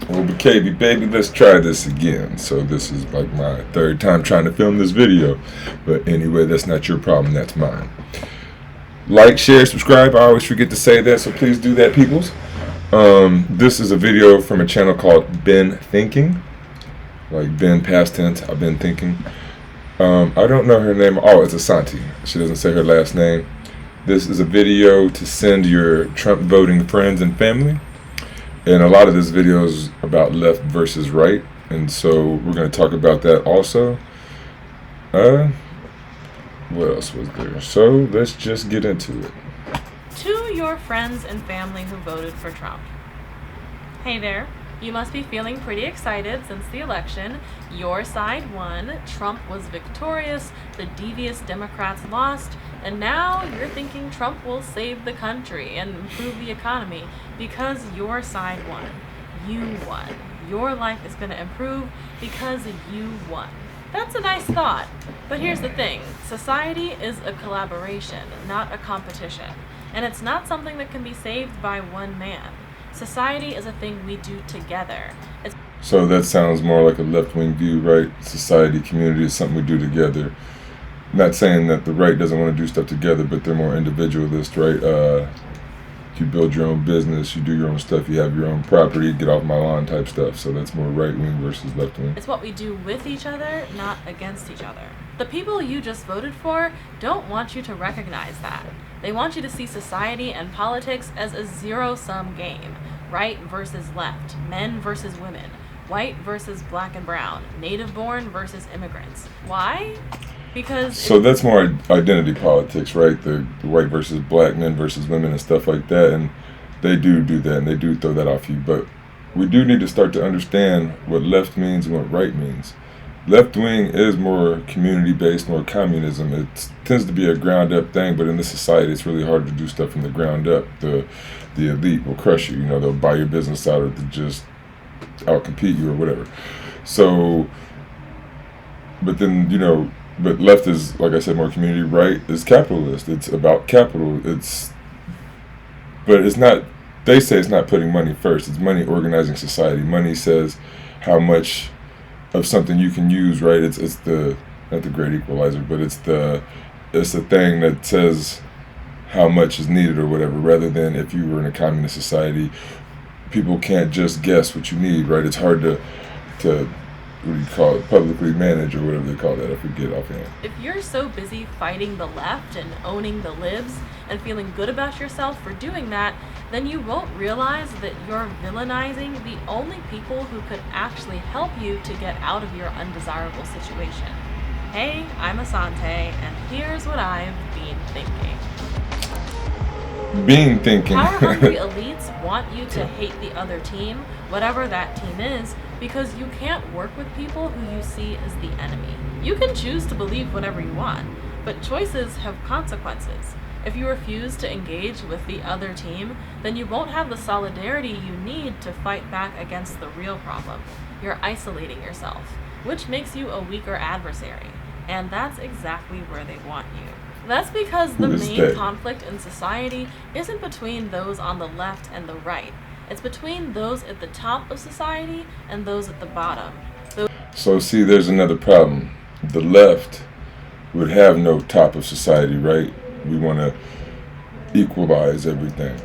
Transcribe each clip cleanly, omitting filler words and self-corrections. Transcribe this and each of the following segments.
Well, baby, let's try this again. So this is like my third time trying to film this video. But anyway, that's not your problem, that's mine. Like, share, subscribe. I always forget to say that, so please do that, peoples. This is a video from a channel called Been Thinking. Like Ben past tense, I've been thinking. I don't know her name. Oh, it's Asante. She doesn't say her last name. This is a video to send your Trump voting friends and family. And a lot of this video is about left versus right. And so we're going to talk about that also. What else was there? So let's just get into it. To your friends and family who voted for Trump. Hey there. You must be feeling pretty excited since the election. Your side won, Trump was victorious, the devious Democrats lost, and now you're thinking Trump will save the country and improve the economy because your side won. You won. Your life is going to improve because you won. That's a nice thought. But here's the thing. Society is a collaboration, not a competition. And it's not something that can be saved by one man. Society is a thing we do together. So that sounds more like a left-wing view, right? Society, community is something we do together. Not saying that the right doesn't want to do stuff together, but they're more individualist, right? You build your own business, you do your own stuff, you have your own property, get off my lawn type stuff. So that's more right-wing versus left-wing. It's what we do with each other, not against each other. The people you just voted for don't want you to recognize that. They want you to see society and politics as a zero-sum game. Right versus left, men versus women, white versus black and brown, native-born versus immigrants. Why? Because... So that's more identity politics, right? The white versus black, men versus women and stuff like that. And they do that, and they do throw that off you. But we do need to start to understand what left means and what right means. Left wing is more community-based, more communism. It tends to be a ground-up thing, but in this society, it's really hard to do stuff from the ground up. The elite will crush you. You know, they'll buy your business out or to just out-compete you or whatever. So, but then, you know, but left is, like I said, more community. Right is capitalist. It's about capital. But it's not, they say it's not putting money first. It's money organizing society. Money says how much of something you can use, right? It's the, not the great equalizer, but it's the thing that says how much is needed or whatever, rather than if you were in a communist society, people can't just guess what you need, right? It's hard to what do you call it, publicly manage or whatever they call that, I forget offhand. If you're so busy fighting the left and owning the libs and feeling good about yourself for doing that, then you won't realize that you're villainizing the only people who could actually help you to get out of your undesirable situation. Hey, I'm Asante, and here's what I've been thinking. Power-hungry elites want you to hate the other team, whatever that team is, because you can't work with people who you see as the enemy. You can choose to believe whatever you want, but choices have consequences. If you refuse to engage with the other team, then you won't have the solidarity you need to fight back against the real problem. You're isolating yourself, which makes you a weaker adversary, and that's exactly where they want you. That's because the main conflict in society isn't between those on the left and the right. It's between those at the top of society and those at the bottom. So see, there's another problem. The left would have no top of society, right? We want to equalize everything.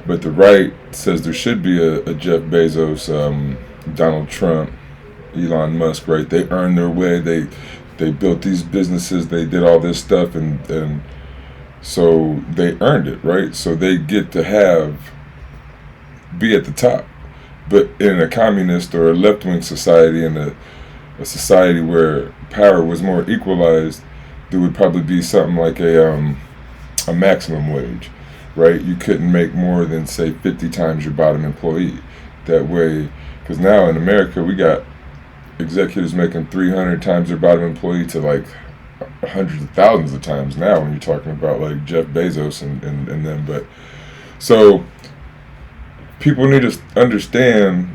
But the right says there should be a Jeff Bezos, Donald Trump, Elon Musk, right? They earned their way. They built these businesses. They did all this stuff, and so they earned it, right? So they get to be at the top. But in a communist or a left-wing society, in a society where power was more equalized, there would probably be something like a maximum wage, right? You couldn't make more than, say, 50 times your bottom employee. That way, because now in America, we got executives making 300 times their bottom employee to like hundreds of thousands of times now when you're talking about like Jeff Bezos and them. But so people need to understand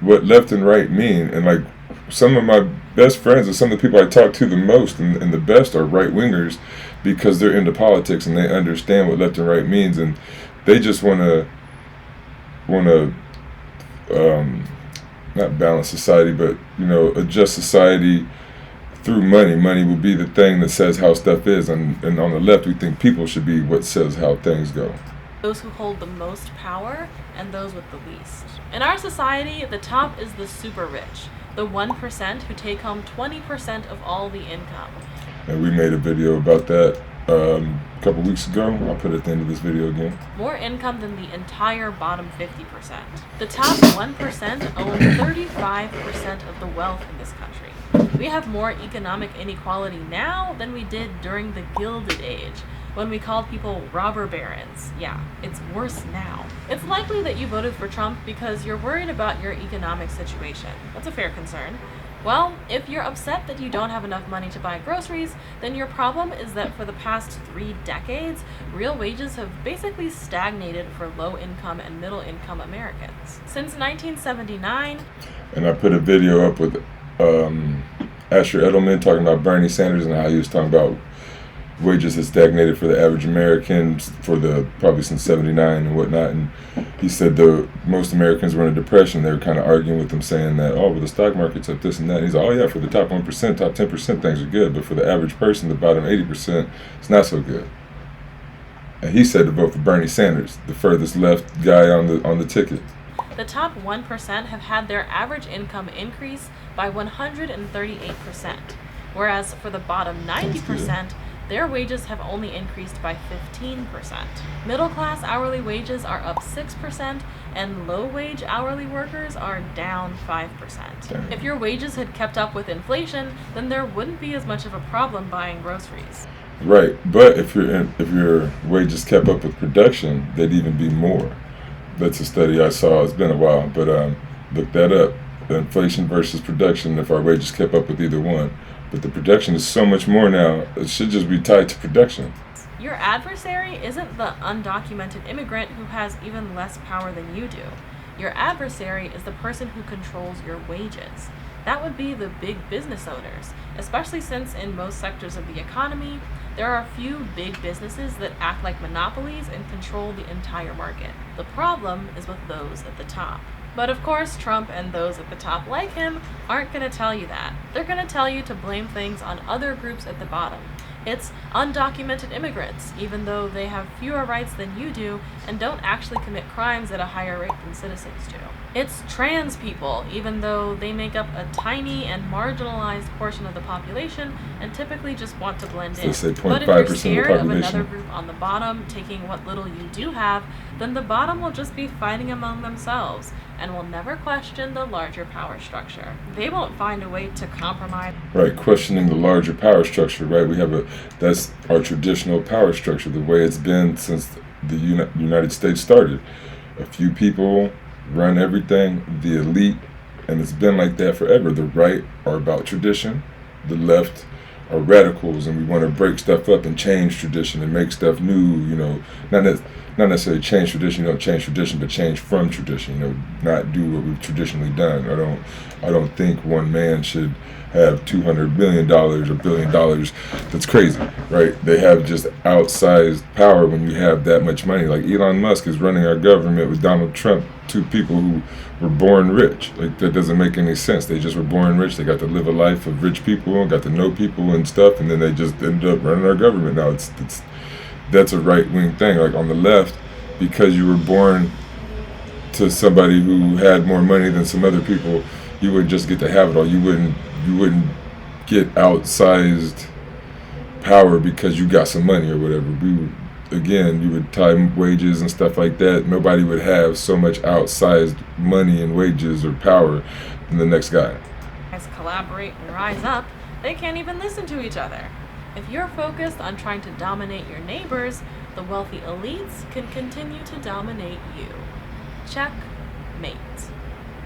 what left and right mean. And like some of my best friends and some of the people I talk to the most and the best are right wingers, because they're into politics and they understand what left and right means, and they just want to not balance society, but adjust society through money. Money will be the thing that says how stuff is, and on the left we think people should be what says how things go. Those who hold the most power and those with the least. In our society, the top is the super rich, the 1% who take home 20% of all the income. And we made a video about that a couple weeks ago. I'll put it at the end of this video again. More income than the entire bottom 50%. The top 1% own 35% of the wealth in this country. We have more economic inequality now than we did during the Gilded Age, when we called people robber barons. Yeah, it's worse now. It's likely that you voted for Trump because you're worried about your economic situation. That's a fair concern. Well, if you're upset that you don't have enough money to buy groceries, then your problem is that for the past 3 decades, real wages have basically stagnated for low-income and middle-income Americans. Since 1979... And I put a video up with Asher Edelman talking about Bernie Sanders and how he was talking about wages had stagnated for the average American probably since 79 and whatnot, and he said most Americans were in a depression. They were kind of arguing with him, saying that, oh, well, the stock market's up this and that. And he's like, oh yeah, for the top 1%, top 10% things are good, but for the average person, the bottom 80%, it's not so good. And he said to vote for Bernie Sanders, the furthest left guy on the ticket. The top 1% have had their average income increase by 138%, whereas for the bottom 90%, their wages have only increased by 15%. Middle-class hourly wages are up 6%, and low-wage hourly workers are down 5%. If your wages had kept up with inflation, then there wouldn't be as much of a problem buying groceries. Right, but if your wages kept up with production, they'd even be more. That's a study I saw. It's been a while, but look that up. Inflation versus production, if our wages kept up with either one. But the production is so much more now, it should just be tied to production. Your adversary isn't the undocumented immigrant who has even less power than you do. Your adversary is the person who controls your wages. That would be the big business owners, especially since in most sectors of the economy, there are a few big businesses that act like monopolies and control the entire market. The problem is with those at the top. But of course, Trump and those at the top like him aren't going to tell you that. They're going to tell you to blame things on other groups at the bottom. It's undocumented immigrants, even though they have fewer rights than you do and don't actually commit crimes at a higher rate than citizens do. It's trans people, even though they make up a tiny and marginalized portion of the population and typically just want to blend in. But if you're scared of another group on the bottom taking what little you do have, then the bottom will just be fighting among themselves and will never question the larger power structure. They won't find a way to compromise. Right, questioning the larger power structure, right? That's our traditional power structure, the way it's been since the United States started. A few people run everything, the elite, and it's been like that forever. The right are about tradition, the left are radicals, and we want to break stuff up and change tradition and make stuff new, not necessarily change tradition, change tradition, but change from tradition, not do what we've traditionally done. I don't think one man should have $200 million or $1 billion. That's crazy, right? They have just outsized power when you have that much money. Like Elon Musk is running our government with Donald Trump, two people who were born rich. Like, that doesn't make any sense. They just were born rich. They got to live a life of rich people and got to know people and stuff, and then they just ended up running our government. Now that's a right-wing thing. Like on the left, because you were born to somebody who had more money than some other people, you would just get to have it all. You wouldn't get outsized power because you got some money or whatever. You would tie wages and stuff like that. Nobody would have so much outsized money and wages or power than the next guy. As collaborate and rise up, they can't even listen to each other. If you're focused on trying to dominate your neighbors, the wealthy elites can continue to dominate you. Checkmate.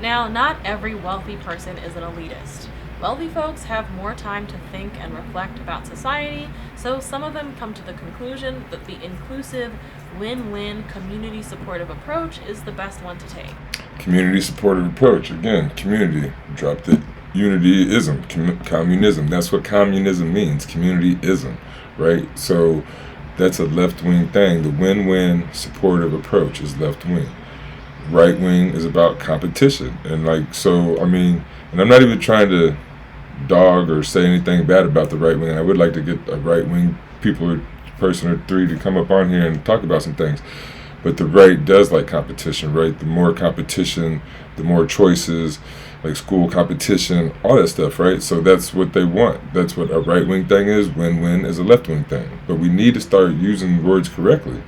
Now, not every wealthy person is an elitist. Wealthy folks have more time to think and reflect about society, so some of them come to the conclusion that the inclusive, win-win, community-supportive approach is the best one to take. Community-supportive approach. Again, community. Dropped it. Unity-ism. Communism. That's what communism means. Community-ism. Right? So that's a left-wing thing. The win-win supportive approach is left-wing. right wing is about competition. And like, so, I mean, and I'm not even trying to dog or say anything bad about the right wing. And I would like to get a right wing people or person or three to come up on here and talk about some things. But the right does like competition, right? The more competition, the more choices, like school competition, all that stuff, right? So that's what they want. That's what a right wing thing is. Win-win is a left wing thing. But we need to start using words correctly.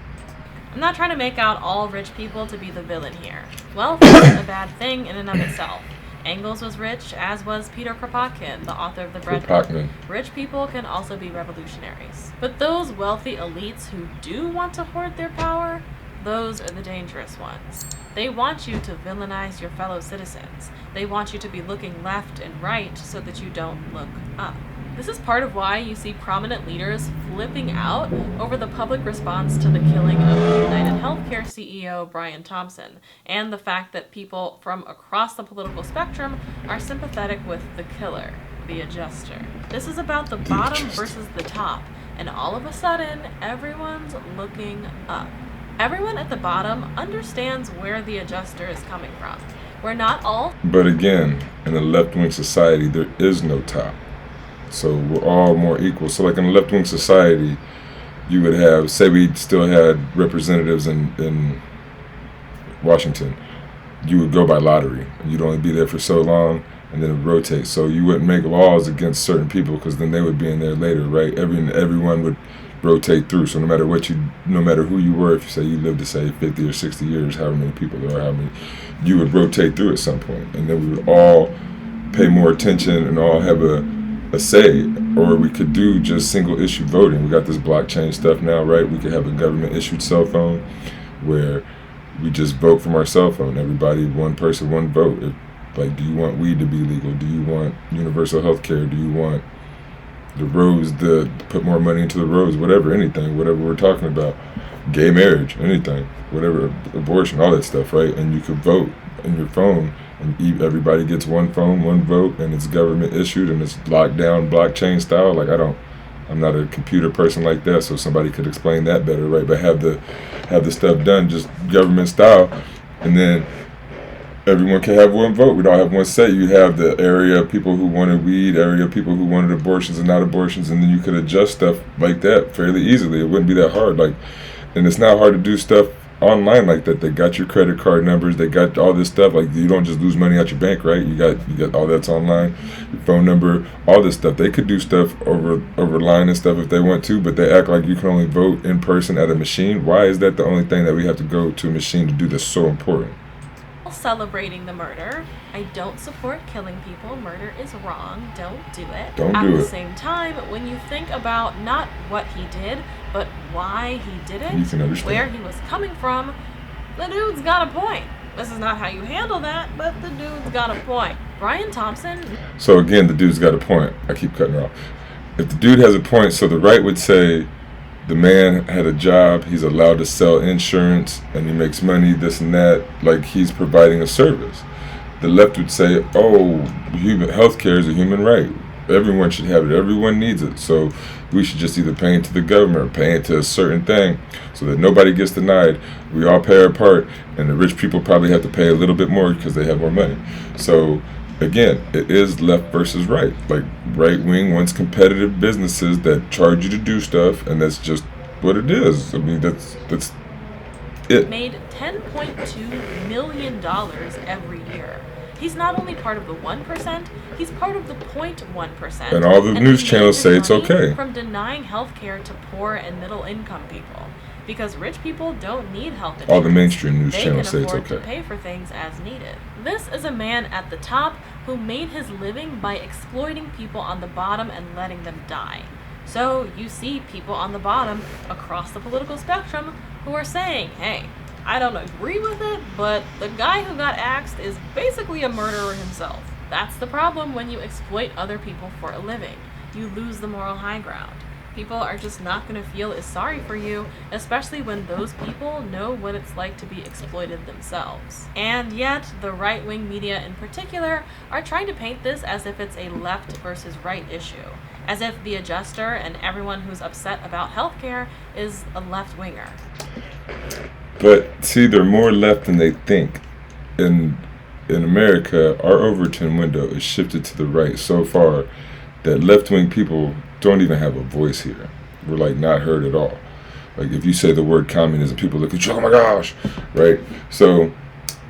I'm not trying to make out all rich people to be the villain here. Wealth isn't a bad thing in and of itself. Engels was rich, as was Peter Kropotkin, the author of The Bread Book. Rich people can also be revolutionaries. But those wealthy elites who do want to hoard their power, those are the dangerous ones. They want you to villainize your fellow citizens. They want you to be looking left and right so that you don't look up. This is part of why you see prominent leaders flipping out over the public response to the killing of United Healthcare CEO Brian Thompson, and the fact that people from across the political spectrum are sympathetic with the killer, the adjuster. This is about the bottom versus the top, and all of a sudden, everyone's looking up. Everyone at the bottom understands where the adjuster is coming from. We're not all... But again, in a left-wing society, there is no top. So we're all more equal. So like in a left-wing society, you would have, say we still had representatives in Washington, you would go by lottery. You'd only be there for so long, and then it would rotate. So you wouldn't make laws against certain people because then they would be in there later, right? Everyone would rotate through. So no matter who you were, if you say you lived to say 50 or 60 years, however many people there are, you would rotate through at some point, and then we would all pay more attention and all have a say. Or we could do just single issue voting. We got this blockchain stuff now, right? We could have a government issued cell phone where we just vote from our cell phone. Everybody, one person, one vote. Like, do you want weed to be legal? Do you want universal health care? Do you want the roads to put more money into the roads? Whatever we're talking about. Gay marriage, anything, whatever, abortion, all that stuff, right? And you could vote in your phone, and everybody gets one phone, one vote, and it's government issued, and it's locked down blockchain style. Like, I'm not a computer person like that, so somebody could explain that better, right? But have the stuff done just government style, and then everyone can have one vote. We'd all have one say. You have the area of people who wanted weed, area of people who wanted abortions and not abortions, and then you could adjust stuff like that fairly easily. It wouldn't be that hard. And it's not hard to do stuff online like that. They got your credit card numbers. They got all this stuff. Like, you don't just lose money out your bank, right? You got all that's online. Your phone number, all this stuff. They could do stuff over line and stuff if they want to, but they act like you can only vote in person at a machine. Why is that the only thing that we have to go to a machine to do that's so important? Celebrating the murder. I don't support killing people. Murder is wrong. Don't do it. Don't At do the it. same time, when you think about not what he did, but why he did it, You can understand. where he was coming from, the dude's got a point. This is not how you handle that, but the dude's got a point. Brian Thompson. So again, the dude's got a point. I keep cutting her off. If the dude has a point, so the right would say the man had a job, he's allowed to sell insurance, and he makes money, this and that, like he's providing a service. The left would say, oh, healthcare is a human right. Everyone should have it. Everyone needs it. So we should just either pay it to the government or pay it to a certain thing so that nobody gets denied. We all pay our part, and the rich people probably have to pay a little bit more because they have more money. So again, it is left versus right. Like, right wing wants competitive businesses that charge you to do stuff, and that's just what it is. I mean, that's it. Made $10.2 million every year. He's not only part of the 1%, he's part of the 0.1%. And all the news channels say it's okay. From denying health care to poor and middle income people. Because rich people don't need health insurance. All the mainstream news channels say They it's can afford okay. to pay for things as needed. This is a man at the top who made his living by exploiting people on the bottom and letting them die. So you see people on the bottom across the political spectrum who are saying, hey, I don't agree with it, but the guy who got axed is basically a murderer himself. That's the problem when you exploit other people for a living. You lose the moral high ground. People are just not going to feel as sorry for you, especially when those people know what it's like to be exploited themselves. And yet, the right-wing media in particular are trying to paint this as if it's a left versus right issue, as if the adjuster and everyone who's upset about healthcare is a left-winger. But see, they're more left than they think. in America, our Overton window is shifted to the right so far that left-wing people don't even have a voice here. We're like not heard at all. Like if you say the word communism, people look at you, oh my gosh, right? So,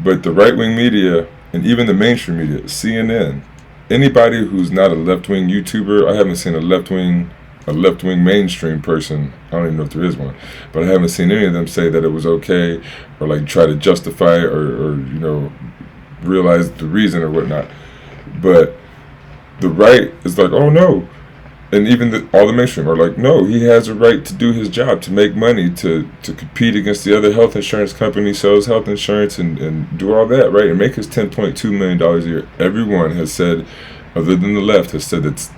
but the right-wing media and even the mainstream media, CNN, anybody who's not a left-wing YouTuber, I haven't seen a left-wing mainstream person, I don't even know if there is one, but I haven't seen any of them say that it was okay or like try to justify it or realize the reason or whatnot. But the right is like, oh no. And even all the mainstream are like, no, he has a right to do his job, to make money, to compete against the other health insurance company, sells health insurance and do all that, right? And make his $10.2 million a year. Everyone has said, other than the left, has said that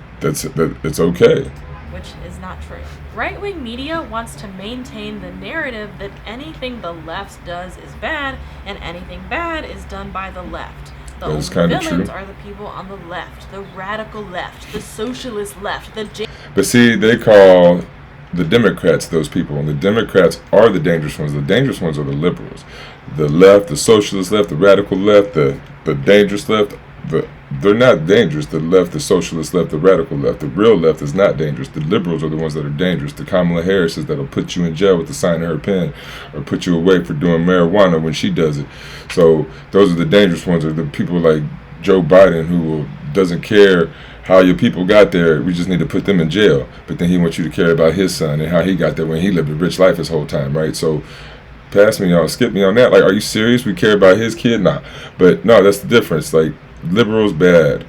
it's okay. Which is not true. Right-wing media wants to maintain the narrative that anything the left does is bad, and anything bad is done by the left. The only villains are the people on the left, the radical left, the socialist left, But see, they call the Democrats those people, and the Democrats are the dangerous ones. The dangerous ones are the liberals. The left, the socialist left, the radical left, the dangerous left, they're not dangerous. The left, the socialist left, the radical left. The real left is not dangerous. The liberals are the ones that are dangerous. The Kamala Harris is that'll put you in jail with the sign of her pen or put you away for doing marijuana when she does it. So those are the dangerous ones, are the people like Joe Biden who doesn't care how your people got there. We just need to put them in jail. But then he wants you to care about his son and how he got there when he lived a rich life his whole time, right? So pass me on, skip me on that. Like, are you serious? We care about his kid? Nah. But no, that's the difference. Like, liberals bad,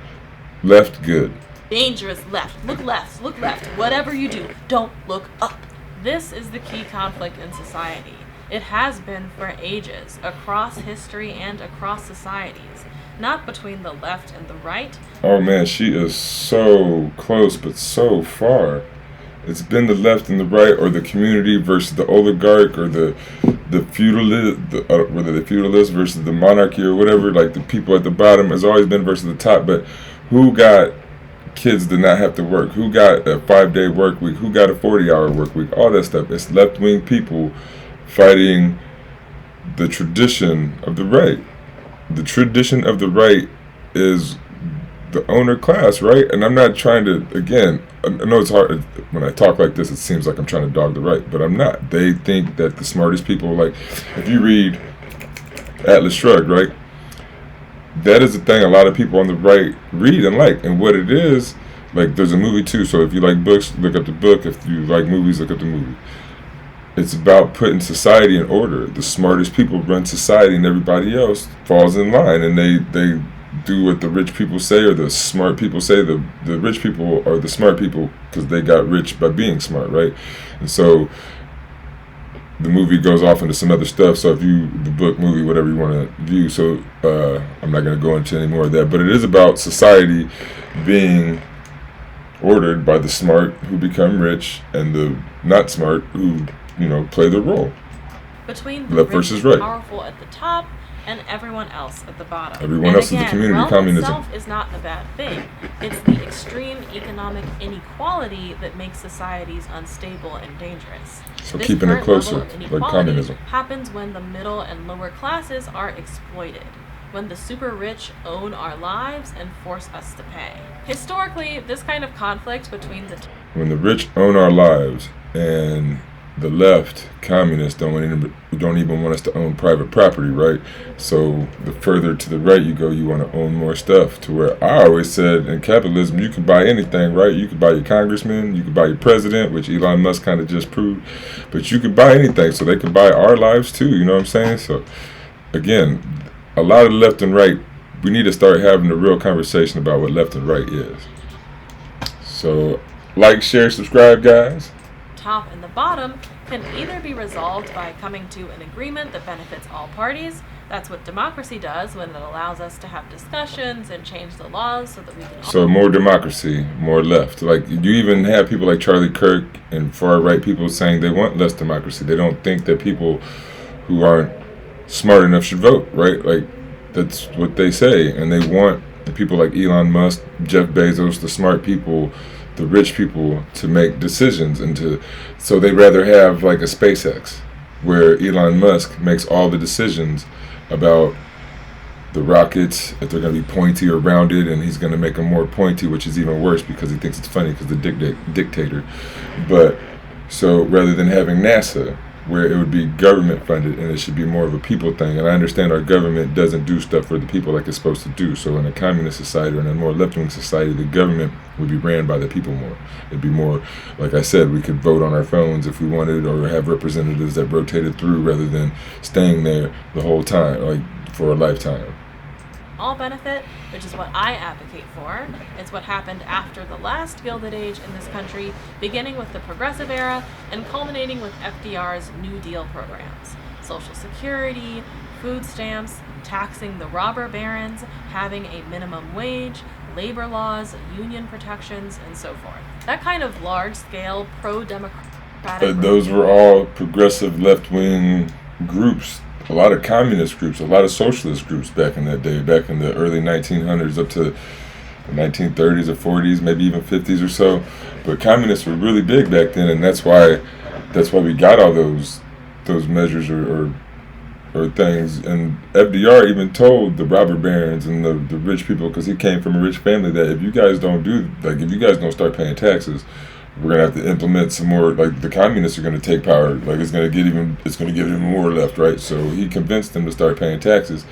left good. Dangerous left. Look left. Look left. Whatever you do, don't look up. This is the key conflict in society. It has been for ages, across history and across societies. Not between the left and the right. Oh man, she is so close but so far. It's been the left and the right, or the community versus the oligarch, or the feudalist, whether the feudalist versus the monarchy or whatever. Like the people at the bottom has always been versus the top. But who got kids to not have to work? Who got a 5-day work week? Who got a 40-hour work week? All that stuff. It's left-wing people fighting the tradition of the right. The tradition of the right is the owner class, right? And I'm not trying to, again, I know it's hard when I talk like this, it seems like I'm trying to dog the right, but I'm not. They think that the smartest people, like if you read Atlas Shrugged, right, that is the thing a lot of people on the right read and like. And what it is, like there's a movie too, so if you like books, look up the book. If you like movies, look up the movie. It's about putting society in order. The smartest people run society, and everybody else falls in line, and they do what the rich people say, or the smart people say. The rich people are the smart people because they got rich by being smart, right? And so the movie goes off into some other stuff. So if the book, movie, whatever you want to view. So I'm not going to go into any more of that. But it is about society being ordered by the smart who become rich and the not smart who play their role. Between the rich and powerful at the top and everyone else at the bottom. Everyone else is the community. Wealth communism itself is not a bad thing. It's the extreme economic inequality that makes societies unstable and dangerous. So keeping it closer, like communism, happens when the middle and lower classes are exploited. When the super rich own our lives and force us to pay. Historically, this kind of conflict between when the rich own our lives and the left, communists, don't even want us to own private property, right? So the further to the right you go, you want to own more stuff. To where I always said in capitalism, you can buy anything, right? You can buy your congressman, you can buy your president, which Elon Musk kind of just proved, but you can buy anything, so they can buy our lives too. You know what I'm saying? So again, a lot of left and right, we need to start having a real conversation about what left and right is. So like, share, subscribe, guys. Top and the bottom can either be resolved by coming to an agreement that benefits all parties. That's what democracy does when it allows us to have discussions and change the laws so that we can. So more democracy, more left. Like you even have people like Charlie Kirk and far right people saying they want less democracy. They don't think that people who aren't smart enough should vote, right? Like that's what they say, and they want people like Elon Musk, Jeff Bezos, the smart people, the rich people to make decisions, and so they rather have like a SpaceX where Elon Musk makes all the decisions about the rockets, if they're going to be pointy or rounded, and he's going to make them more pointy, which is even worse because he thinks it's funny because the dictator. But so rather than having NASA, where it would be government funded and it should be more of a people thing, and I understand our government doesn't do stuff for the people like it's supposed to do. So in a communist society or in a more left-wing society, the government would be ran by the people more. It'd be more, like I said, we could vote on our phones if we wanted, or have representatives that rotated through rather than staying there the whole time, like for a lifetime. All benefit, which is what I advocate for. It's what happened after the last Gilded Age in this country, beginning with the Progressive Era and culminating with FDR's New Deal programs. Social Security, food stamps, taxing the robber barons, having a minimum wage, labor laws, union protections, and so forth. That kind of large-scale pro-democratic... Those were all progressive left-wing groups. A lot of communist groups, a lot of socialist groups back in that day, back in the early 1900s up to the 1930s or 40s, maybe even 50s or so. But communists were really big back then, and that's why we got all those measures or things. And FDR even told the robber barons and the rich people, because he came from a rich family, that if you guys don't start paying taxes, we're gonna have to implement some more. Like the communists are gonna take power. Like it's gonna get even more left, right? So he convinced them to start paying taxes,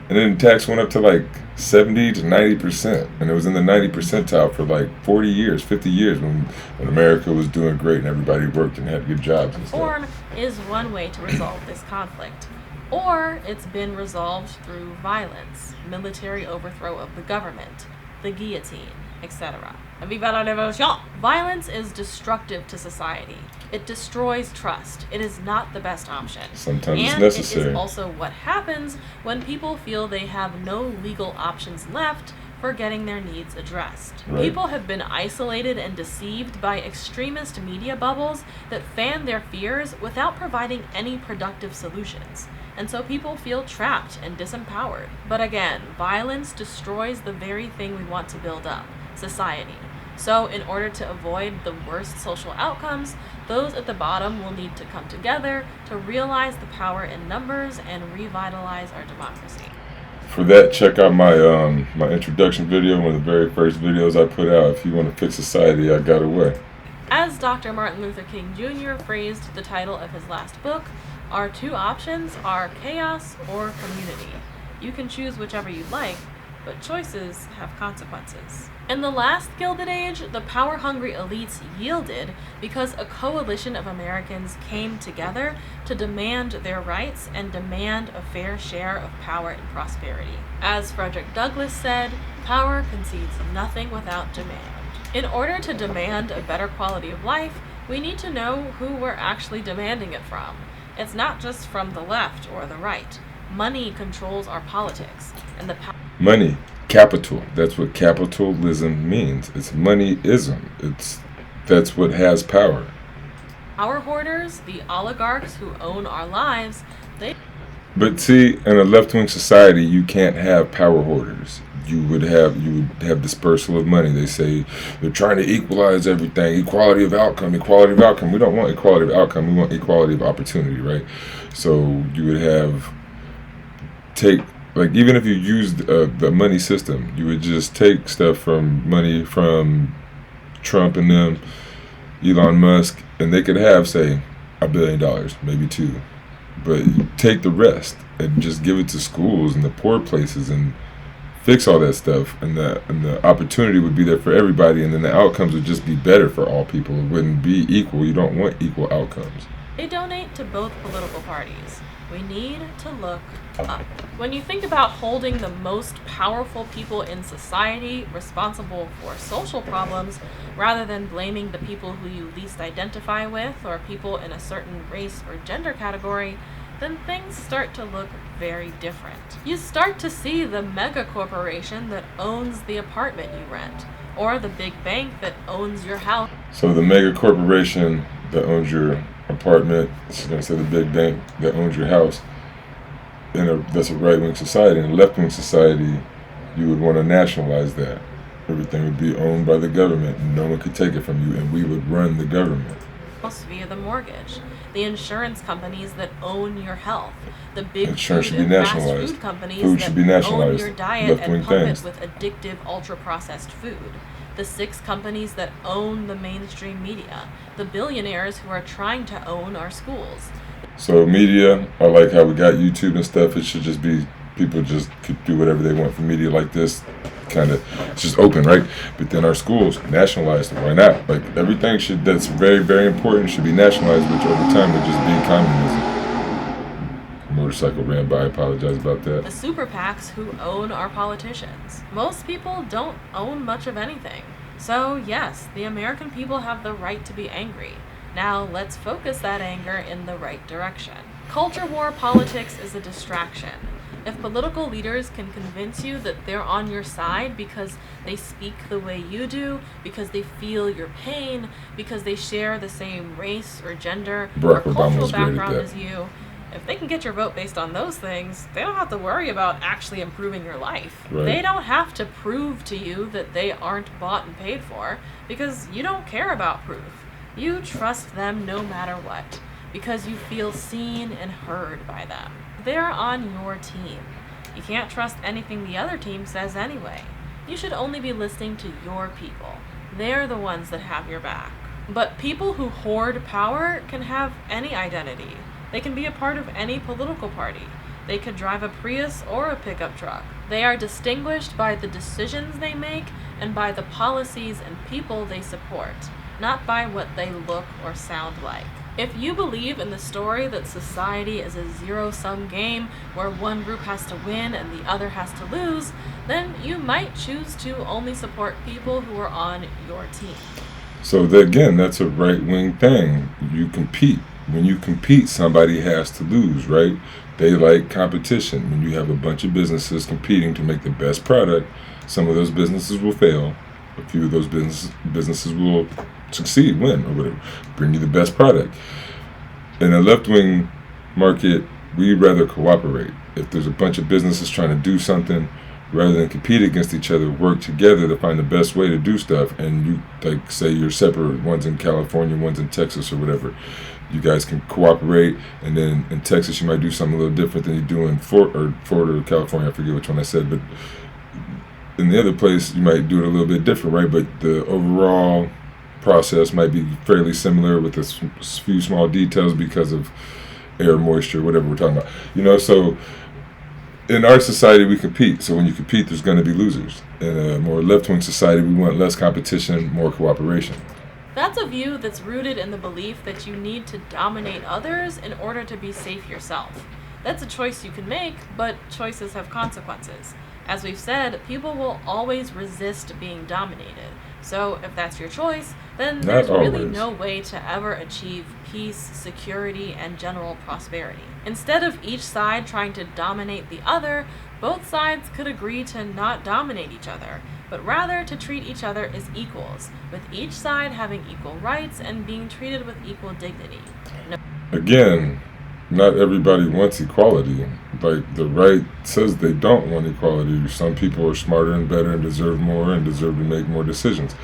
and then tax went up to like 70 to 90%, and it was in the 90 percentile for like 40 years, 50 years when America was doing great and everybody worked and had good jobs and stuff. Reform is one way to resolve this conflict, or it's been resolved through violence, military overthrow of the government, the guillotine, etc. Viva la revolution! Violence is destructive to society. It destroys trust. It is not the best option. Sometimes and it's necessary. It is also what happens when people feel they have no legal options left for getting their needs addressed. Right. People have been isolated and deceived by extremist media bubbles that fan their fears without providing any productive solutions. And so people feel trapped and disempowered. But again, violence destroys the very thing we want to build up, society. So in order to avoid the worst social outcomes, those at the bottom will need to come together to realize the power in numbers and revitalize our democracy. For that, check out my my introduction video, one of the very first videos I put out. If you want to fix society, I got a way. As Dr. Martin Luther King Jr. phrased the title of his last book, our two options are chaos or community. You can choose whichever you like, but choices have consequences. In the last Gilded Age, the power-hungry elites yielded because a coalition of Americans came together to demand their rights and demand a fair share of power and prosperity. As Frederick Douglass said, power concedes nothing without demand. In order to demand a better quality of life, we need to know who we're actually demanding it from. It's not just from the left or the right. Money controls our politics, and the money, capital. That's what capitalism means. It's moneyism. That's what has power. Power hoarders, the oligarchs who own our lives, But see, in a left-wing society, you can't have power hoarders. You would have dispersal of money. They say they're trying to equalize everything, equality of outcome. We don't want equality of outcome. We want equality of opportunity, right? So you would even if you used the money system, you would just take stuff from money from Trump and them, Elon Musk, and they could have, say, $1 billion, maybe $2 billion. But you take the rest and just give it to schools and the poor places and fix all that stuff, and the opportunity would be there for everybody, and then the outcomes would just be better for all people. It wouldn't be equal. You don't want equal outcomes. They donate to both political parties. We need to look up. When you think about holding the most powerful people in society responsible for social problems, rather than blaming the people who you least identify with or people in a certain race or gender category, then things start to look very different. You start to see the mega corporation that owns the apartment you rent, or the big bank that owns your house. So the mega corporation that owns your apartment, she's going to say the big bank that owns your house, that's a right-wing society. In a left-wing society, you would want to nationalize that. Everything would be owned by the government, and no one could take it from you, and we would run the government. house via the mortgage, the insurance companies that own your health, the big Insurance food should be and fast nationalized. food companies Food that should be own nationalized. your diet and Left-wing pump things. it with addictive ultra-processed food, the 6 companies that own the mainstream media, the billionaires who are trying to own our schools. So media, I like how we got YouTube and stuff. It should just be people just could do whatever they want for media like this. Kind of, it's just open, right? But then our schools nationalized. Why not? Like everything that's very, very important should be nationalized, which over time would just be communism. Motorcycle ran by. I apologize about The that. super PACs who own our politicians. Most people don't own much of anything. So, yes, the American people have the right to be angry. Now, let's focus that anger in the right direction. Culture war politics is a distraction. If political leaders can convince you that they're on your side because they speak the way you do, because they feel your pain, because they share the same race or gender or Barack Obama cultural was great at background that. as you, if they can get your vote based on those things, they don't have to worry about actually improving your life. Right. They don't have to prove to you that they aren't bought and paid for because you don't care about proof. You trust them no matter what because you feel seen and heard by them. They're on your team. You can't trust anything the other team says anyway. You should only be listening to your people. They're the ones that have your back. But people who hoard power can have any identity. They can be a part of any political party. They could drive a Prius or a pickup truck. They are distinguished by the decisions they make and by the policies and people they support, not by what they look or sound like. If you believe in the story that society is a zero-sum game where one group has to win and the other has to lose, then you might choose to only support people who are on your team. So again, that's a right-wing thing. You compete. When you compete, somebody has to lose, right? They like competition. When you have a bunch of businesses competing to make the best product, some of those businesses will fail. A few of those businesses will succeed, win, or whatever, bring you the best product. In a left-wing market, we'd rather cooperate. If there's a bunch of businesses trying to do something, rather than compete against each other, work together to find the best way to do stuff. And you, like, say you're separate, one's in California, one's in Texas or whatever. You guys can cooperate, and then in Texas you might do something a little different than you do in Florida or California. I forget which one I said, but in the other place you might do it a little bit different, right? But the overall process might be fairly similar with a few small details because of air, moisture, whatever we're talking about. So in our society we compete. So when you compete, there's going to be losers. In a more left-wing society, we want less competition, more cooperation. That's a view that's rooted in the belief that you need to dominate others in order to be safe yourself. That's a choice you can make, but choices have consequences. As we've said, people will always resist being dominated. So if that's your choice, then there's really no way to ever achieve peace, security, and general prosperity. Instead of each side trying to dominate the other, both sides could agree to not dominate each other, but rather to treat each other as equals, with each side having equal rights and being treated with equal dignity. Again, not everybody wants equality. Like, the right says they don't want equality. Some people are smarter and better and deserve more and deserve to make more decisions.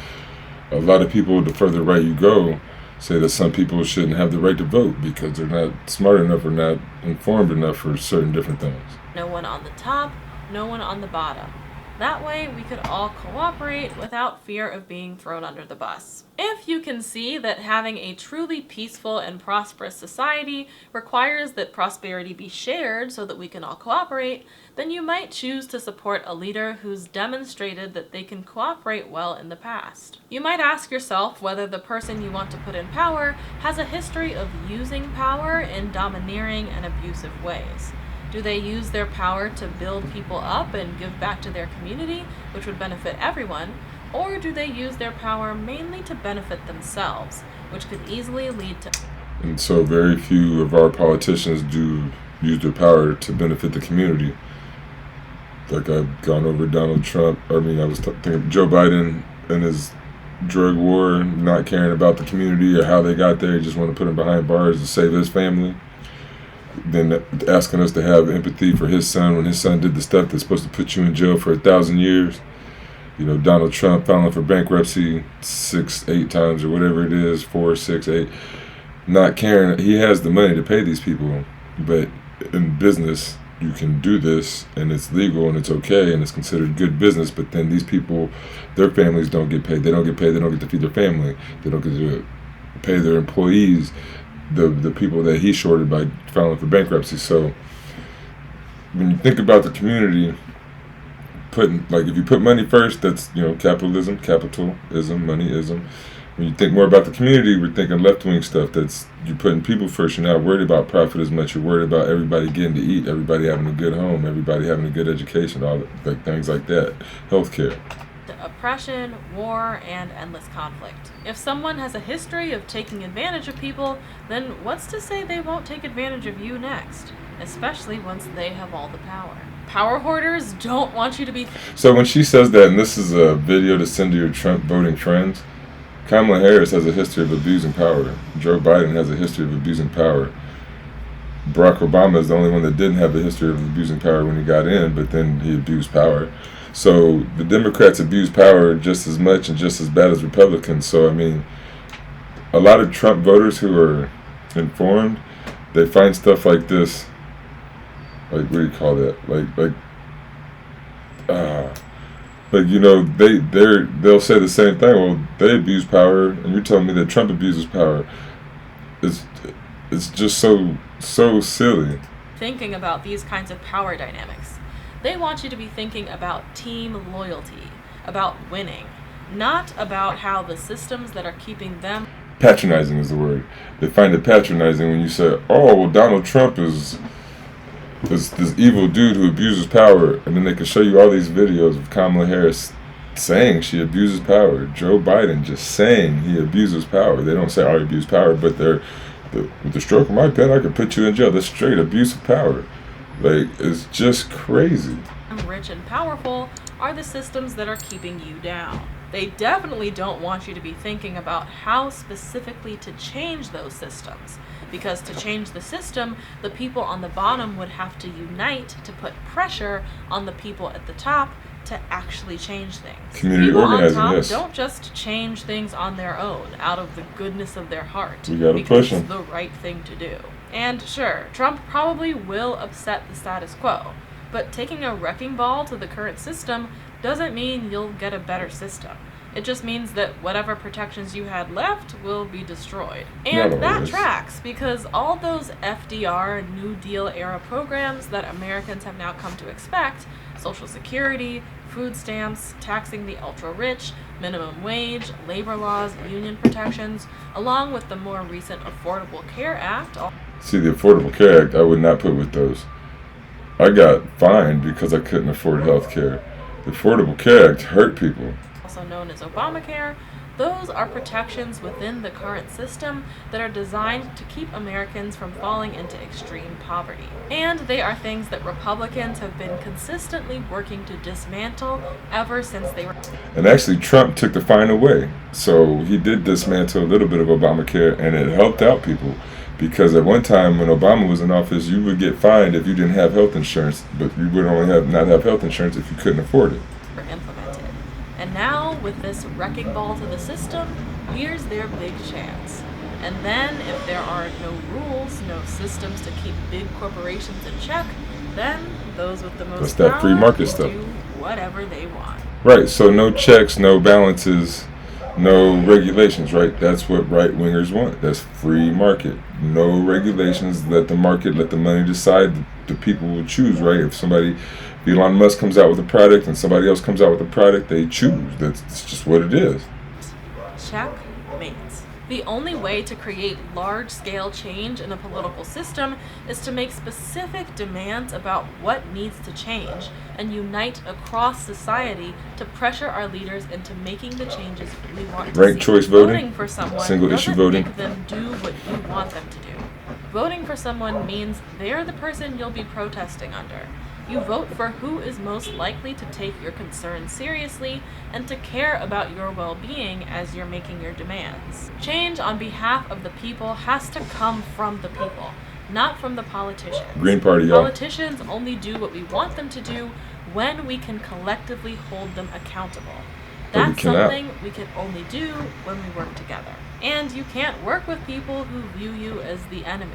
A lot of people, the further right you go, say that some people shouldn't have the right to vote because they're not smart enough or not informed enough for certain different things. No one on the top, no one on the bottom. That way, we could all cooperate without fear of being thrown under the bus. If you can see that having a truly peaceful and prosperous society requires that prosperity be shared so that we can all cooperate, then you might choose to support a leader who's demonstrated that they can cooperate well in the past. You might ask yourself whether the person you want to put in power has a history of using power in domineering and abusive ways. Do they use their power to build people up and give back to their community, which would benefit everyone, or do they use their power mainly to benefit themselves, which could easily lead to... And so very few of our politicians do use their power to benefit the community. Like, I've gone over Donald Trump. I was thinking of Joe Biden and his drug war, not caring about the community or how they got there. He just want to put him behind bars to save his family. Then asking us to have empathy for his son when his son did the stuff that's supposed to put you in jail for 1,000 years. Donald Trump filing for bankruptcy 6, 8 times or whatever it is, 4, 6, 8. not caring. He has the money to pay these people, but in business, you can do this and it's legal and it's okay and it's considered good business. But then these people, their families don't get paid. They don't get paid. They don't get to feed their family. They don't get to pay their employees, the people that he shorted by filing for bankruptcy. So when you think about the community, putting, like, if you put money first, that's, capitalism, moneyism. When you think more about the community, we're thinking left-wing stuff. That's, you're putting people first. You're not worried about profit as much. You're worried about everybody getting to eat, everybody having a good home, everybody having a good education, all like things like that. Healthcare. Oppression, war, and endless conflict. If someone has a history of taking advantage of people, then what's to say they won't take advantage of you next? Especially once they have all the power. Power hoarders don't want you to be... So when she says that, and this is a video to send to your Trump voting friends, Kamala Harris has a history of abusing power. Joe Biden has a history of abusing power. Barack Obama is the only one that didn't have the history of abusing power when he got in, but then he abused power. So the Democrats abuse power just as much and just as bad as Republicans. So, I mean, a lot of Trump voters who are informed, they find stuff like this, like, what do you call that? They'll say the same thing. Well, they abuse power, and you're telling me that Trump abuses power. It's just so silly. Thinking about these kinds of power dynamics. They want you to be thinking about team loyalty, about winning, not about how the systems that are keeping them... Patronizing is the word. They find it patronizing when you say, oh, well, Donald Trump is this evil dude who abuses power, and then they can show you all these videos of Kamala Harris saying she abuses power, Joe Biden just saying he abuses power. They don't say, I abuse power, but with the stroke of my pen, I could put you in jail. That's straight abuse of power. Like, it's just crazy. Rich and powerful are the systems that are keeping you down. They definitely don't want you to be thinking about how specifically to change those systems. Because to change the system, the people on the bottom would have to unite to put pressure on the people at the top to actually change things. Community people organizing, on top yes. don't just change things on their own out of the goodness of their heart. We gotta push them. It's the right thing to do. And sure, Trump probably will upset the status quo, but taking a wrecking ball to the current system doesn't mean you'll get a better system. It just means that whatever protections you had left will be destroyed. And that tracks, because all those FDR New Deal era programs that Americans have now come to expect, Social Security, food stamps, taxing the ultra-rich, minimum wage, labor laws, union protections, along with the more recent Affordable Care Act. See, the Affordable Care Act, I would not put with those. I got fined because I couldn't afford health care. The Affordable Care Act hurt people. Also known as Obamacare, those are protections within the current system that are designed to keep Americans from falling into extreme poverty. And they are things that Republicans have been consistently working to dismantle ever since they were... And actually, Trump took the fine away. So he did dismantle a little bit of Obamacare, and it helped out people. Because at one time when Obama was in office, you would get fined if you didn't have health insurance, but you would only not have health insurance if you couldn't afford it. Implemented. And now, with this wrecking ball to the system, here's their big chance. And then, if there are no rules, no systems to keep big corporations in check, then those with the most power that free market will stuff. Do whatever they want. Right, so no checks, no balances, no regulations, right? That's what right-wingers want. That's free market. No regulations. Let the market, let the money decide. The people will choose, right? If Elon Musk comes out with a product and somebody else comes out with a product, they choose. That's just what it is. Checkmate. The only way to create large-scale change in a political system is to make specific demands about what needs to change and unite across society to pressure our leaders into making the changes we want to see. Ranked choice voting, for someone single-issue voting. Make them do what you want them to do. Voting for someone means they're the person you'll be protesting under. You vote for who is most likely to take your concerns seriously and to care about your well-being as you're making your demands. Change on behalf of the people has to come from the people, not from the politicians. Green Party, y'all. Politicians only do what we want them to do when we can collectively hold them accountable. but we That's cannot. something we can only do when we work together. And you can't work with people who view you as the enemy.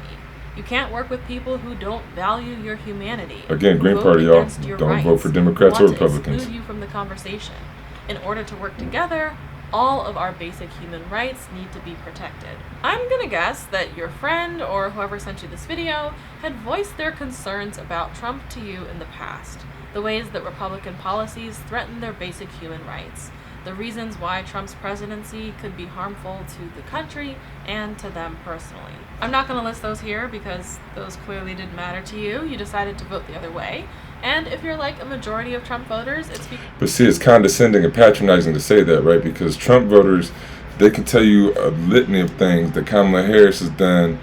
You can't work with people who don't value your humanity. Again, who Green vote Party, y'all. against your Don't rights, vote for who Democrats or want to Republicans. exclude you from the conversation. In order to work together, all of our basic human rights need to be protected. I'm gonna guess that your friend or whoever sent you this video had voiced their concerns about Trump to you in the past, the ways that Republican policies threaten their basic human rights, the reasons why Trump's presidency could be harmful to the country and to them personally. I'm not going to list those here because those clearly didn't matter to you. You decided to vote the other way. And if you're like a majority of Trump voters, it's because... But see, it's condescending and patronizing to say that, right? Because Trump voters, they can tell you a litany of things that Kamala Harris has done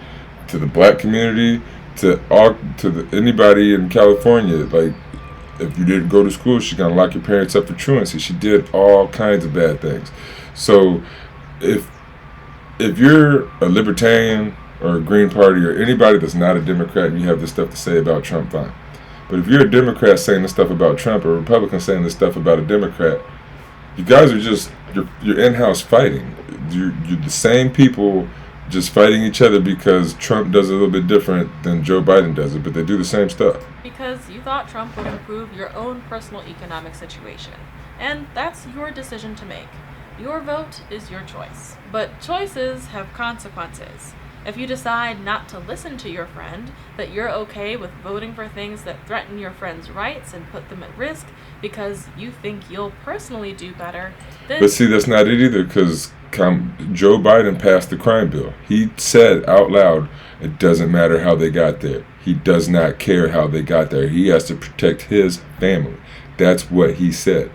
to the black community, anybody in California. Like, if you didn't go to school, she's gonna lock your parents up for truancy. She did all kinds of bad things. So, if you're a libertarian or a Green Party or anybody that's not a Democrat and you have this stuff to say about Trump, fine. But if you're a Democrat saying this stuff about Trump or a Republican saying this stuff about a Democrat, you guys are just you're in-house fighting. You're the same people just fighting each other because Trump does it a little bit different than Joe Biden does it, but they do the same stuff. Because you thought Trump would improve your own personal economic situation. And that's your decision to make. Your vote is your choice. But choices have consequences. If you decide not to listen to your friend, that you're okay with voting for things that threaten your friend's rights and put them at risk because you think you'll personally do better, then... But see, that's not it either, because Joe Biden passed the crime bill. He said out loud, it doesn't matter how they got there. He does not care how they got there. He has to protect his family. That's what he said.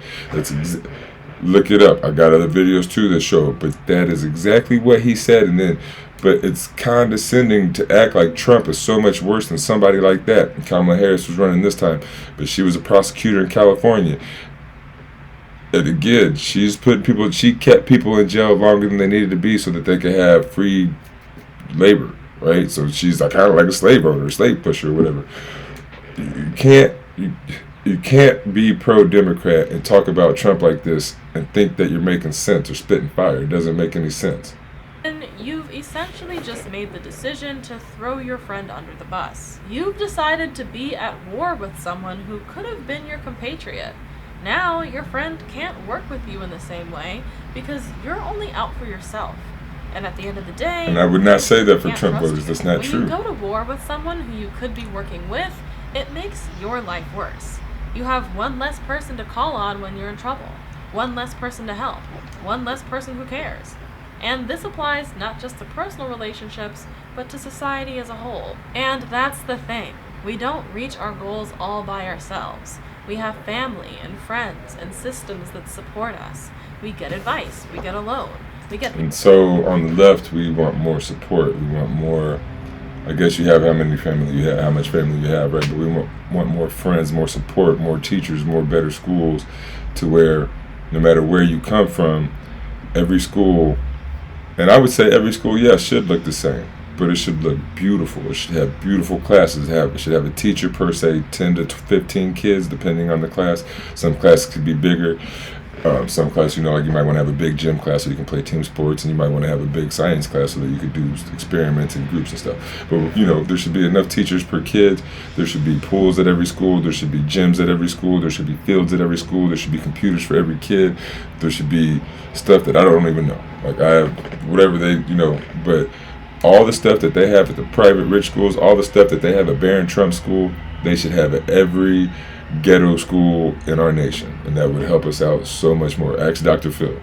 Look it up. I got other videos too that show it, but that is exactly what he said. But it's condescending to act like Trump is so much worse than somebody like that. And Kamala Harris was running this time, but she was a prosecutor in California. And again, she kept people in jail longer than they needed to be so that they could have free labor, right? So she's like kind of like a slave owner, a slave pusher, or whatever. You can't be pro-Democrat and talk about Trump like this and think that you're making sense or spitting fire. It doesn't make any sense. And you've essentially just made the decision to throw your friend under the bus. You've decided to be at war with someone who could have been your compatriot. Now your friend can't work with you in the same way because you're only out for yourself. And at the end of the day... And I would not say that for Trump voters. That's not true. When you go to war with someone who you could be working with, it makes your life worse. You have one less person to call on when you're in trouble. One less person to help. One less person who cares. And this applies not just to personal relationships, but to society as a whole. And that's the thing. We don't reach our goals all by ourselves. We have family and friends and systems that support us. We get advice. We get a loan. And so on the left, we want more support. We want more. I guess you have how much family you have, right? But we want more friends, more support, more teachers, more better schools, to where no matter where you come from, every school, and I would say every school, yes, should look the same, but it should look beautiful. It should have beautiful classes. It should have a teacher per se, 10 to 15 kids, depending on the class. Some classes could be bigger. Some classes, like you might want to have a big gym class so you can play team sports, and you might want to have a big science class so that you could do experiments in groups and stuff. But, there should be enough teachers per kid. There should be pools at every school. There should be gyms at every school. There should be fields at every school. There should be computers for every kid. There should be stuff that I don't even know. Like I have whatever but all the stuff that they have at the private rich schools, all the stuff that they have at Barron Trump School, they should have at every ghetto school in our nation, and that would help us out so much more. Ask Dr. Phil.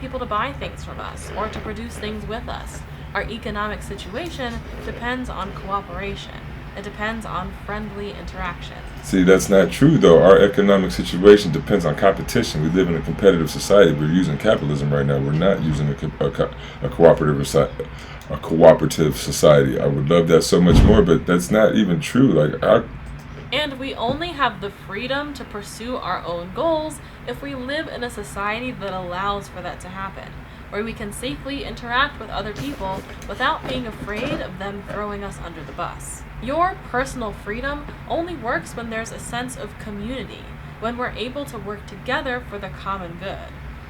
People to buy things from us or to produce things with us. Our economic situation depends on cooperation. It depends on friendly interaction. See, that's not true though. Our economic situation depends on competition. We live in a competitive society. We're using capitalism right now. We're not using a cooperative society. I would love that so much more, but that's not even true. And we only have the freedom to pursue our own goals if we live in a society that allows for that to happen, where we can safely interact with other people without being afraid of them throwing us under the bus. Your personal freedom only works when there's a sense of community, when we're able to work together for the common good.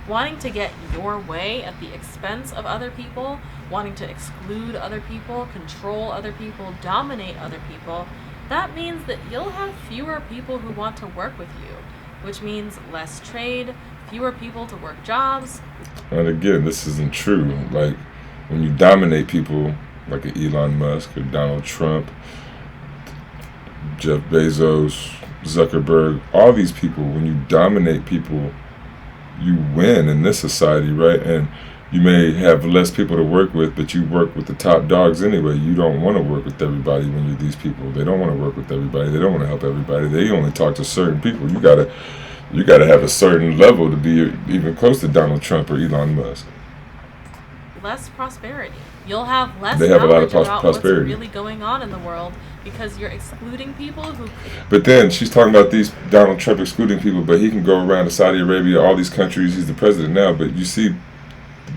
wanting to get your way at the expense of other people, wanting to exclude other people, control other people, dominate other people, that means that you'll have fewer people who want to work with you, which means less trade, fewer people to work jobs. And again, this isn't true. Like, when you dominate people, like an Elon Musk or Donald Trump, Jeff Bezos, Zuckerberg, all these people, when you dominate people, you win in this society, right? And you may have less people to work with, but you work with the top dogs anyway. You don't want to work with everybody when you're these people. They don't want to work with everybody. They don't want to help everybody. They only talk to certain people. You gotta have a certain level to be even close to Donald Trump or Elon Musk. Less prosperity. You'll have less They have a lot of knowledge about prosperity. what's really going on in the world because you're excluding people who. But then she's talking about these Donald Trump excluding people, but he can go around to Saudi Arabia, all these countries. He's the president now, but you see,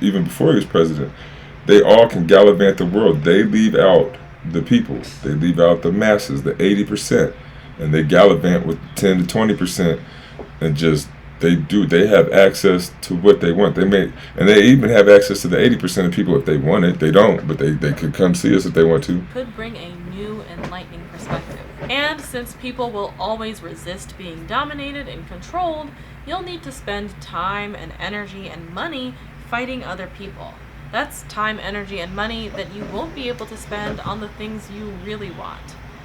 even before he was president, they all can gallivant the world. They leave out the people. They leave out the masses, the 80%, and they gallivant with 10 to 20%, and just they have access to what they want. And they even have access to the 80% of people if they want it. They don't, but they could come see us if they want to. Could bring a new enlightening perspective. And since people will always resist being dominated and controlled, you'll need to spend time and energy and money fighting other people. That's time, energy, and money that you won't be able to spend on the things you really want.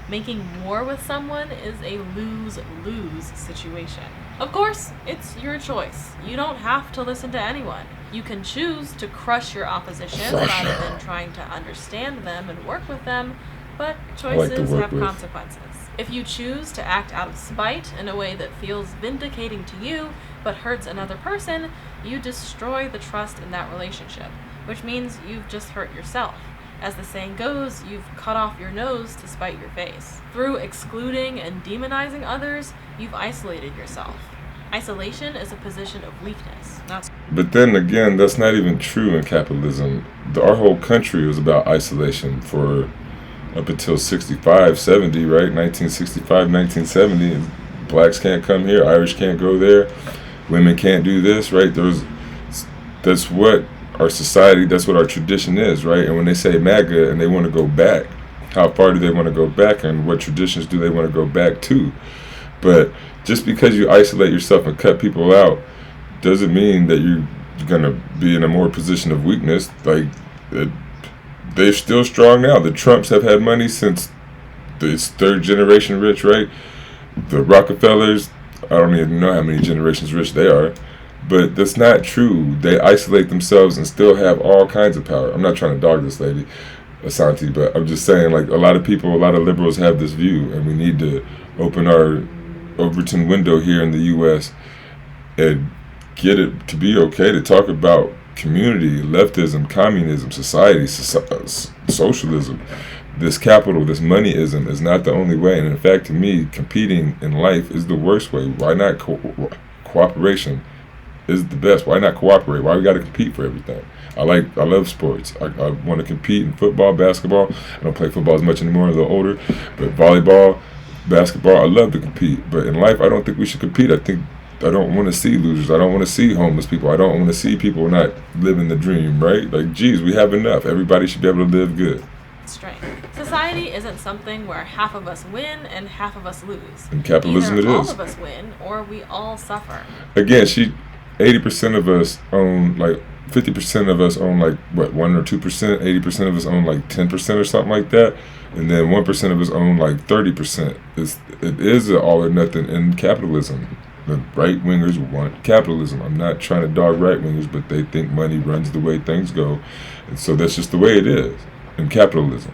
Making war with someone is a lose-lose situation. Of course, it's your choice. You don't have to listen to anyone. You can choose to crush your opposition rather than trying to understand them and work with them, but choices have consequences. If you choose to act out of spite in a way that feels vindicating to you but hurts another person, you destroy the trust in that relationship, which means you've just hurt yourself. As the saying goes, you've cut off your nose to spite your face. Through excluding and demonizing others, you've isolated yourself. Isolation is a position of weakness, not. But then again, that's not even true in capitalism. Our whole country was about isolation for up until 65, 70, right? 1965, 1970. Blacks can't come here, Irish can't go there, women can't do this, right? That's what our society, that's what our tradition is, right? And when they say MAGA and they want to go back, how far do they want to go back, and what traditions do they want to go back to? But just because you isolate yourself and cut people out doesn't mean that you're going to be in a more position of weakness. Like, they're still strong now. The Trumps have had money since it's third generation rich, right? The Rockefellers, I don't even know how many generations rich they are. But that's not true. They isolate themselves and still have all kinds of power. I'm not trying to dog this lady, Asante, but I'm just saying, like, a lot of people, a lot of liberals have this view, and we need to open our Overton window here in the U.S. and get it to be okay to talk about community, leftism, communism, society, socialism. This capital, this moneyism is not the only way. And in fact, to me, competing in life is the worst way. Why not cooperation? Is the best. Why not cooperate? Why we got to compete for everything? I love sports. I want to compete in football, basketball. I don't play football as much anymore, a little older, but volleyball, basketball, I love to compete. But in life, I don't think we should compete. I don't want to see losers. I don't want to see homeless people. I don't want to see people not living the dream, right? Like, geez, we have enough. Everybody should be able to live good. Strength. Society isn't something where half of us win and half of us lose. In capitalism, Either it all is. of us win or we all suffer. Again, 80% of us own, like, 50% of us own, like, what, 1 or 2%? 80% of us own, like, 10% or something like that. And then 1% of us own, like, 30%. It is an all or nothing in capitalism. The right-wingers want capitalism. I'm not trying to dog right-wingers, but they think money runs the way things go. And so that's just the way it is in capitalism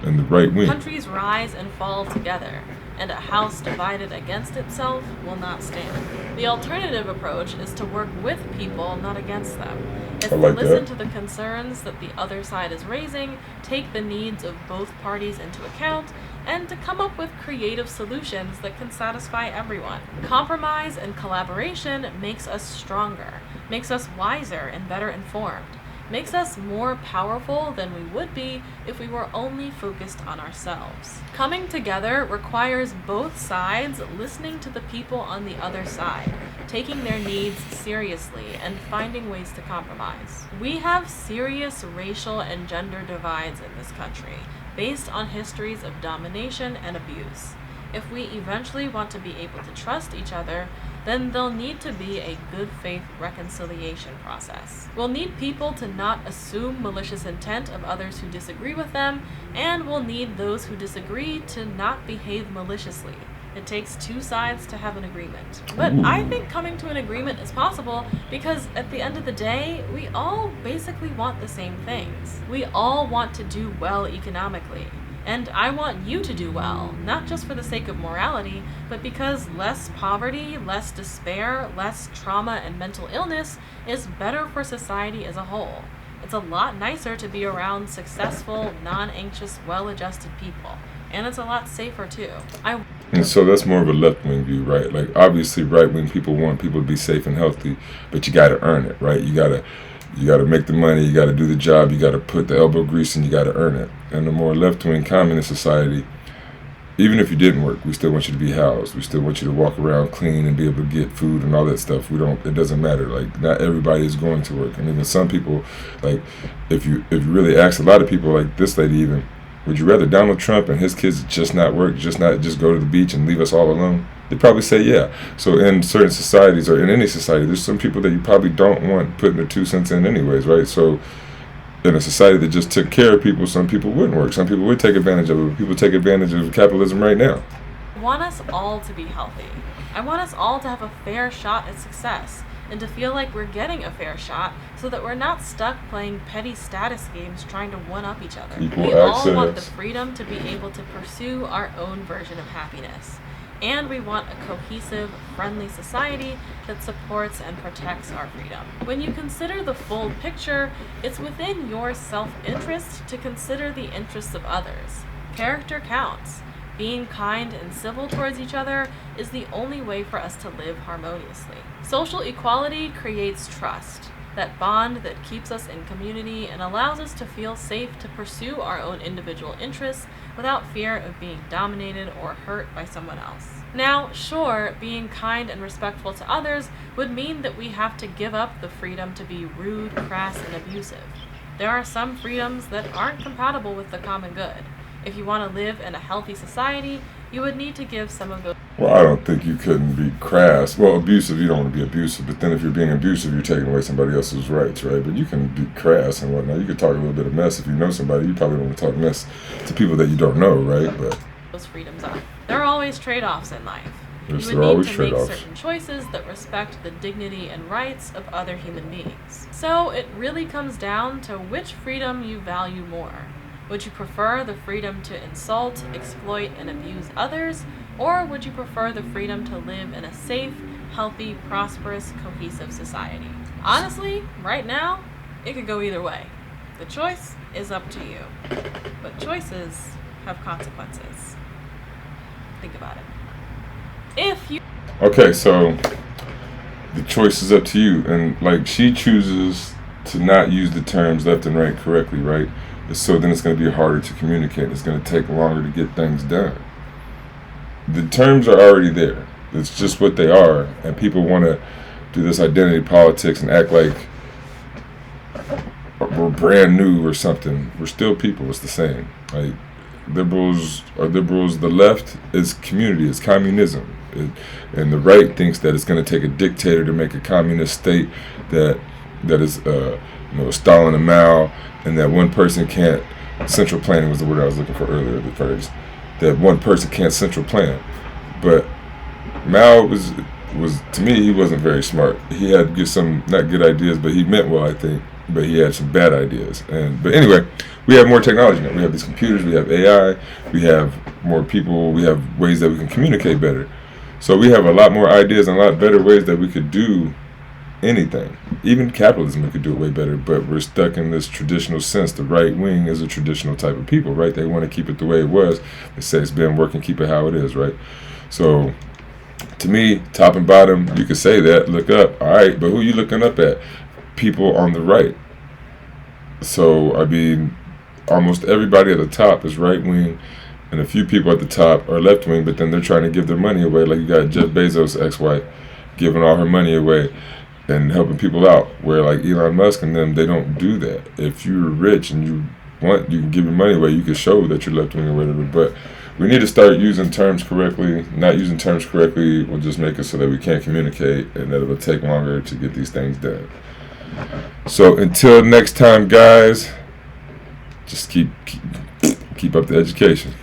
and the right wing. Countries rise and fall together, and a house divided against itself will not stand. The alternative approach is to work with people, not against them. It's to listen to the concerns that the other side is raising, take the needs of both parties into account, and to come up with creative solutions that can satisfy everyone. Compromise and collaboration makes us stronger, makes us wiser and better informed, makes us more powerful than we would be if we were only focused on ourselves. Coming together requires both sides listening to the people on the other side, taking their needs seriously, and finding ways to compromise. We have serious racial and gender divides in this country, based on histories of domination and abuse. If we eventually want to be able to trust each other, then there'll need to be a good faith reconciliation process. We'll need people to not assume malicious intent of others who disagree with them, and we'll need those who disagree to not behave maliciously. It takes two sides to have an agreement. But I think coming to an agreement is possible because at the end of the day, we all basically want the same things. We all want to do well economically. And I want you to do well, not just for the sake of morality, but because less poverty, less despair, less trauma and mental illness is better for society as a whole. It's a lot nicer to be around successful, non-anxious, well-adjusted people. And it's a lot safer too. And so that's more of a left-wing view, right? Like, obviously, right-wing people want people to be safe and healthy, but you got to earn it, right? You got to make the money, you got to do the job, you got to put the elbow grease in, you got to earn it. And the more left-wing communist society, even if you didn't work, we still want you to be housed. We still want you to walk around clean and be able to get food and all that stuff. It doesn't matter. Like, not everybody is going to work. And even some people, like, if you really ask a lot of people, like this lady even, would you rather Donald Trump and his kids just not work, just go to the beach and leave us all alone? They'd probably say yeah. So in certain societies, or in any society, there's some people that you probably don't want putting their 2 cents in anyways, right? So in a society that just took care of people, some people wouldn't work. Some people would take advantage of it. People take advantage of capitalism right now. I want us all to be healthy. I want us all to have a fair shot at success, and to feel like we're getting a fair shot so that we're not stuck playing petty status games trying to one-up each other. We all want the freedom to be able to pursue our own version of happiness. And we want a cohesive, friendly society that supports and protects our freedom. When you consider the full picture, it's within your self-interest to consider the interests of others. Character counts. Being kind and civil towards each other is the only way for us to live harmoniously. Social equality creates trust, that bond that keeps us in community and allows us to feel safe to pursue our own individual interests without fear of being dominated or hurt by someone else. Now, sure, being kind and respectful to others would mean that we have to give up the freedom to be rude, crass, and abusive. There are some freedoms that aren't compatible with the common good. If you want to live in a healthy society, you would need to give some of those. Well, I don't think you couldn't be crass. Well, abusive, you don't want to be abusive, but then if you're being abusive, you're taking away somebody else's rights, right? But you can be crass and whatnot. You could talk a little bit of mess. If you know somebody, you probably don't want to talk mess to people that you don't know, right? But those freedoms are. There are always trade-offs in life. You would need to make certain choices that respect the dignity and rights of other human beings. So it really comes down to which freedom you value more. Would you prefer the freedom to insult, exploit, and abuse others, or would you prefer the freedom to live in a safe, healthy, prosperous, cohesive society? Honestly, right now, it could go either way. The choice is up to you. But choices have consequences. Think about it. Okay, so the choice is up to you. And like, she chooses to not use the terms left and right correctly, right? So then it's going to be harder to communicate. It's going to take longer to get things done. The terms are already there. It's just what they are. And people want to do this identity politics and act like we're brand new or something. We're still people. It's the same. Like, liberals are liberals. The left is community. It's communism. And the right thinks that it's going to take a dictator to make a communist state that is Stalin and Mao, and that one person can't, central planning was the word I was looking for earlier, the phrase, that one person can't central plan. But Mao was to me, he wasn't very smart. He had some not good ideas, but he meant well, I think, but he had some bad ideas. But anyway, we have more technology now. We have these computers, we have AI, we have more people, we have ways that we can communicate better. So we have a lot more ideas and a lot better ways that we could do anything. Even capitalism, we could do it way better, but we're stuck in this traditional sense. The right wing is a traditional type of people, right? They want to keep it the way it was. They say it's been working, keep it how it is, right? So to me, top and bottom, you could say that, look up, all right, but who are you looking up at? People on the right. So I mean, almost everybody at the top is right wing, and a few people at the top are left wing. But then they're trying to give their money away. Like you got Jeff Bezos' ex-wife giving all her money away and helping people out. Where like Elon Musk and them, they don't do that. If you're rich and you can give your money away. You can show that you're left wing or whatever. But we need to start using terms correctly. Not using terms correctly will just make it so that we can't communicate and that it will take longer to get these things done. So until next time, guys, just keep up the education.